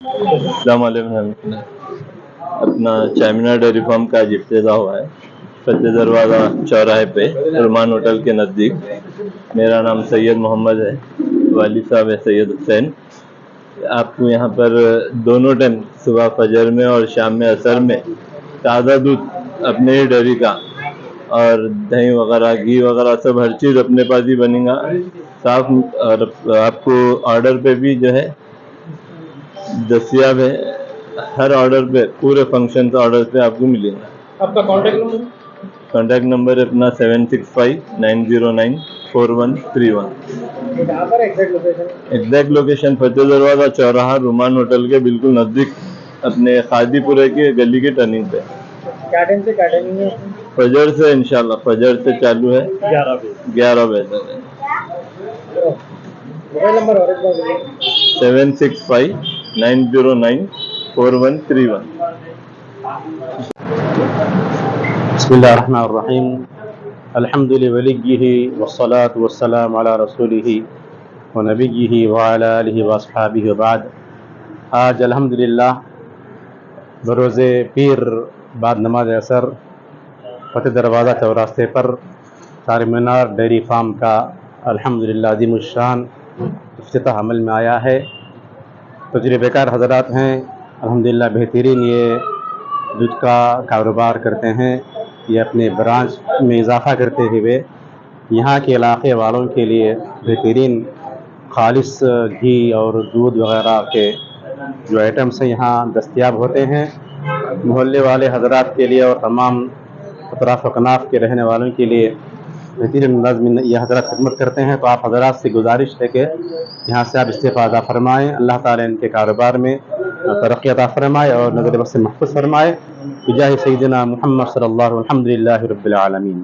السلام علیکم ورحمۃ اللہ۔ اپنا چائمنا ڈیری فارم کا آج افتتاح ہوا ہے فتح دروازہ چوراہے پہ رمان ہوٹل کے نزدیک۔ میرا نام سید محمد ہے، والد صاحب ہے سید حسین۔ آپ کو یہاں پر دونوں ٹائم صبح فجر میں اور شام میں عصر میں تازہ دودھ اپنے ہی ڈیری کا اور دہی وغیرہ گھی وغیرہ سب ہر چیز اپنے پاس ہی بنے گا صاف، اور آپ کو آرڈر پہ بھی جو ہے دستیاب ہے۔ ہر آرڈر پہ پورے فنکشن آرڈر پہ آپ کو ملے گا۔ آپ کا کانٹیکٹ نمبر ہے اپنا 7659094131۔ ایگزیکٹ لوکیشن فتح دروازہ چوراہا رومان ہوٹل کے بالکل نزدیک، اپنے خادی پورے کی گلی کی ٹرننگ پہ۔ کیا ٹائم سے کیا ٹائمنگ ہے؟ فجر سے انشاءاللہ فجر سے چالو ہے 11 بجے تک ہے۔ موبائل نمبر اور 7659094131۔ بسم اللہ الرحمن الرحیم، الحمد لولیہ والصلاة والسلام علی رسولہ ونبیہ وعلی آلہ واصحابہ وبعد۔ آج الحمدللہ بروز پیر بعد نماز عصر فتح دروازہ چوراستے پر چارمینار ڈیری فارم کا الحمدللہ عظیم الشان افتتاح عمل میں آیا ہے۔ تجربہ کار حضرات ہیں، الحمدللہ بہترین یہ دودھ کا کاروبار کرتے ہیں۔ یہ اپنے برانچ میں اضافہ کرتے ہوئے یہاں کے علاقے والوں کے لیے بہترین خالص گھی اور دودھ وغیرہ کے جو آئٹمس ہیں یہاں دستیاب ہوتے ہیں۔ محلے والے حضرات کے لیے اور تمام اطراف و کناف کے رہنے والوں کے لیے بہترین انداز میں یہ حضرات خدمت کرتے ہیں۔ تو آپ حضرات سے گزارش ہے کہ یہاں سے آپ استفادہ فرمائیں، اللہ تعالیٰ ان کے کاروبار میں ترقی عطا فرمائے اور نظر بد سے محفوظ فرمائے، بجاہ سیدنا محمد صلی اللہ علیہ وسلم، الحمدللہ رب العالمین۔